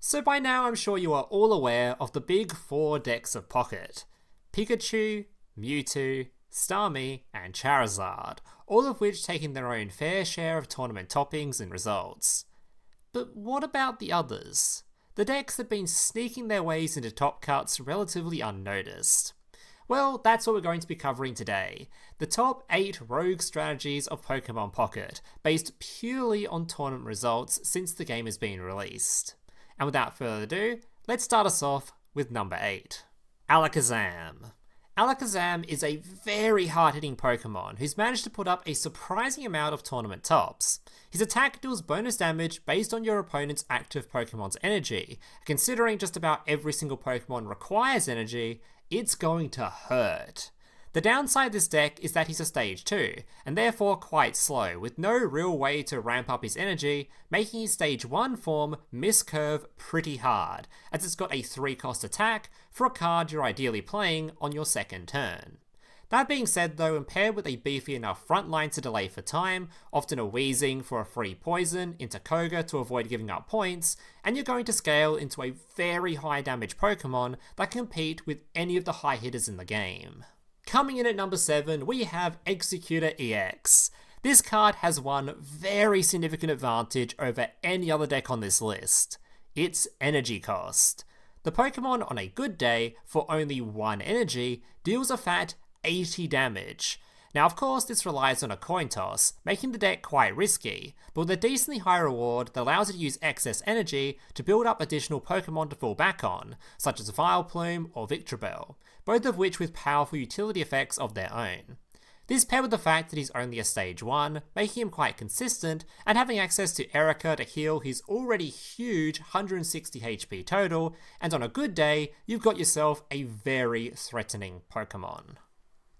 So by now I'm sure you are all aware of the big 4 decks of Pocket: Pikachu, Mewtwo, Starmie, and Charizard, all of which taking their own fair share of tournament toppings and results. But what about the others? The decks have been sneaking their ways into top cuts relatively unnoticed. Well, that's what we're going to be covering today. The top 8 rogue strategies of Pokemon Pocket, based purely on tournament results since the game has been released. And without further ado, let's start us off with number 8. Alakazam. Alakazam is a very hard-hitting Pokemon who's managed to put up a surprising amount of tournament tops. His attack deals bonus damage based on your opponent's active Pokemon's energy. Considering just about every single Pokemon requires energy, it's going to hurt. The downside of this deck is that he's a stage 2, and therefore quite slow, with no real way to ramp up his energy, making his stage 1 form miss curve pretty hard, as it's got a 3-cost attack for a card you're ideally playing on your second turn. That being said though, when paired with a beefy enough frontline to delay for time, often a Weezing for a free poison into Koga to avoid giving up points, and you're going to scale into a very high damage Pokemon that can compete with any of the high hitters in the game. Coming in at number 7, we have Exeggutor EX. This card has one very significant advantage over any other deck on this list: its energy cost. The Pokemon on a good day, for only 1 energy, deals a fat 80 damage. Now of course this relies on a coin toss, making the deck quite risky, but with a decently high reward that allows it to use excess energy to build up additional Pokemon to fall back on, such as Vileplume or Victreebel, both of which with powerful utility effects of their own. This paired with the fact that he's only a stage 1, making him quite consistent, and having access to Erica to heal his already huge 160 HP total, and on a good day, you've got yourself a very threatening Pokemon.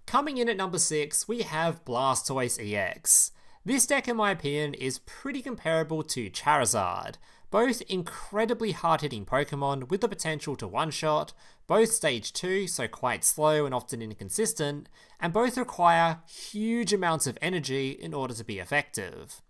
Coming in at number 6, we have Blastoise EX. This deck in my opinion is pretty comparable to Charizard, both incredibly hard-hitting Pokemon with the potential to one-shot, both stage 2 so quite slow and often inconsistent, and both require huge amounts of energy in order to be effective.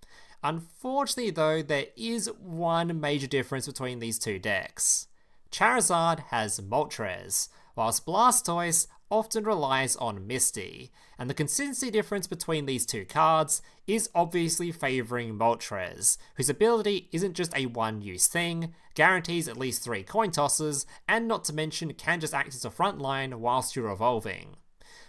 Unfortunately though, there is one major difference between these two decks. Charizard has Moltres, whilst Blastoise often relies on Misty, and the consistency difference between these two cards is obviously favouring Moltres, whose ability isn't just a one-use thing, guarantees at least 3 coin tosses, and not to mention can just act as a frontline whilst you're evolving.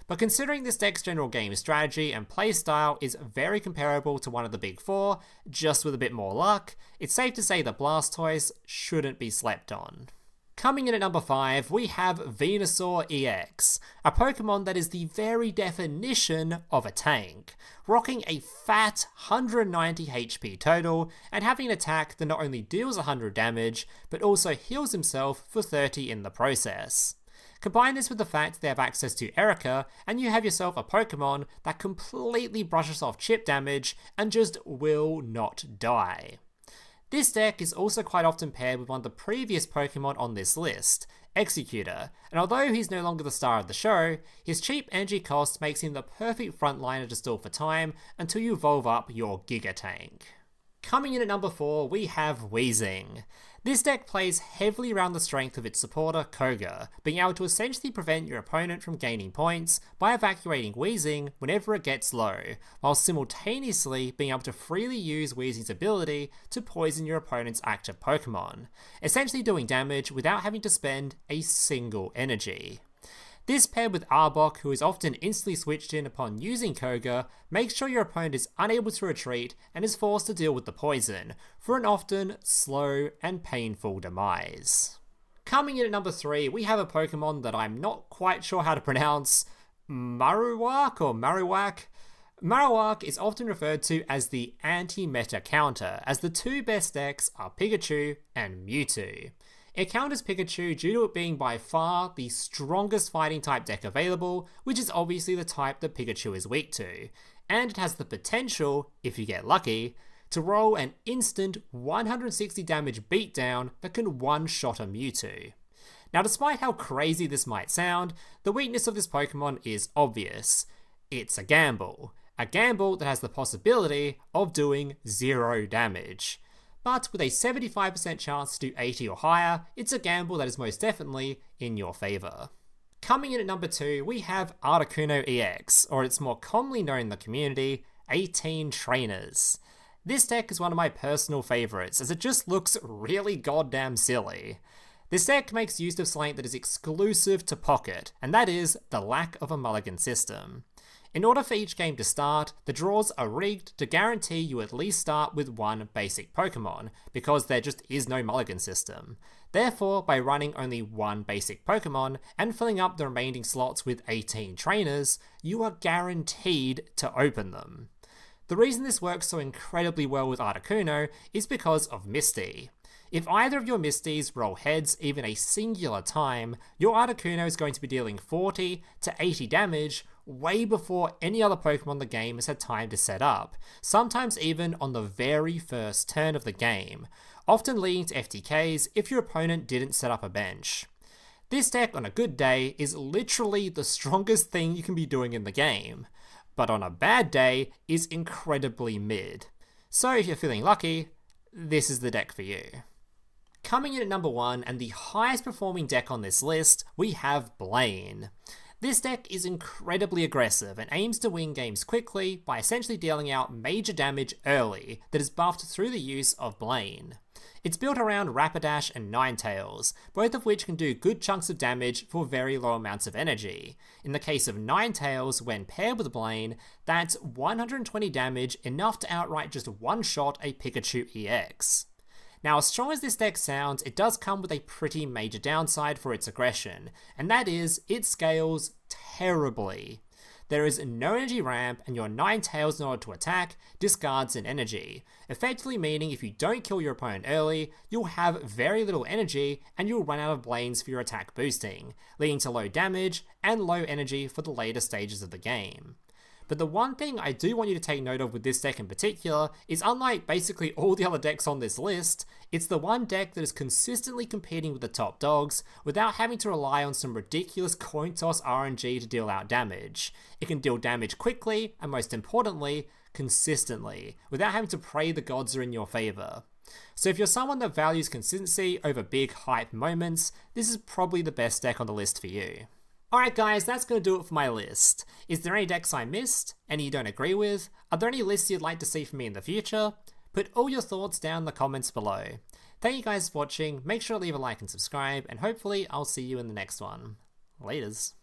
But considering this deck's general game strategy and playstyle is very comparable to one of the big 4, just with a bit more luck, it's safe to say that Blastoise shouldn't be slept on. Coming in at number 5, we have Venusaur EX, a Pokemon that is the very definition of a tank, rocking a fat 190 HP total and having an attack that not only deals 100 damage, but also heals himself for 30 in the process. Combine this with the fact they have access to Erica, and you have yourself a Pokemon that completely brushes off chip damage and just will not die. This deck is also quite often paired with one of the previous Pokemon on this list, Exeggutor, and although he's no longer the star of the show, his cheap energy cost makes him the perfect frontliner to stall for time until you evolve up your Giga Tank. Coming in at number 4, we have Weezing. This deck plays heavily around the strength of its supporter Koga, being able to essentially prevent your opponent from gaining points by evacuating Weezing whenever it gets low, while simultaneously being able to freely use Weezing's ability to poison your opponent's active Pokemon, essentially doing damage without having to spend a single energy. This paired with Arbok, who is often instantly switched in upon using Koga, makes sure your opponent is unable to retreat and is forced to deal with the poison, for an often slow and painful demise. Coming in at number 3, we have a Pokemon that I'm not quite sure how to pronounce, Marowak or Marowak. Marowak is often referred to as the anti-meta counter, as the 2 best decks are Pikachu and Mewtwo. It counters Pikachu due to it being by far the strongest fighting type deck available, which is obviously the type that Pikachu is weak to, and it has the potential, if you get lucky, to roll an instant 160 damage beatdown that can one-shot a Mewtwo. Now despite how crazy this might sound, the weakness of this Pokemon is obvious. It's a gamble that has the possibility of doing 0 damage. but with a 75% chance to do 80 or higher, it's a gamble that is most definitely in your favour. Coming in at number 2, we have Articuno EX, or it's more commonly known in the community, 18 Trainers. This deck is one of my personal favourites, as it just looks really goddamn silly. This deck makes use of something that is exclusive to Pocket, and that is the lack of a mulligan system. In order for each game to start, the draws are rigged to guarantee you at least start with one basic Pokemon, because there just is no mulligan system. Therefore, by running only one basic Pokemon and filling up the remaining slots with 18 trainers, you are guaranteed to open them. The reason this works so incredibly well with Articuno is because of Misty. If either of your Misties roll heads even a singular time, your Articuno is going to be dealing 40 to 80 damage way before any other Pokemon in the game has had time to set up, sometimes even on the very first turn of the game, often leading to FTKs if your opponent didn't set up a bench. This deck on a good day is literally the strongest thing you can be doing in the game, but on a bad day is incredibly mid. So if you're feeling lucky, this is the deck for you. Coming in at number 1 and the highest performing deck on this list, we have Blaine. This deck is incredibly aggressive and aims to win games quickly by essentially dealing out major damage early that is buffed through the use of Blaine. It's built around Rapidash and Ninetales, both of which can do good chunks of damage for very low amounts of energy. In the case of Ninetales, when paired with Blaine, that's 120 damage, enough to outright just one-shot a Pikachu EX. Now, as strong as this deck sounds, it does come with a pretty major downside for its aggression, and that is, it scales terribly. There is no energy ramp, and your Ninetales in order to attack discards an energy, effectively meaning if you don't kill your opponent early, you'll have very little energy and you'll run out of Blaines for your attack boosting, leading to low damage and low energy for the later stages of the game. But the one thing I do want you to take note of with this deck in particular is, unlike basically all the other decks on this list, it's the one deck that is consistently competing with the top dogs without having to rely on some ridiculous coin toss RNG to deal out damage. It can deal damage quickly, and most importantly, consistently, without having to pray the gods are in your favour. So if you're someone that values consistency over big hype moments, this is probably the best deck on the list for you. Alright guys, that's going to do it for my list. Is there any decks I missed? Any you don't agree with? Are there any lists you'd like to see from me in the future? Put all your thoughts down in the comments below. Thank you guys for watching, make sure to leave a like and subscribe, and hopefully I'll see you in the next one. Laters.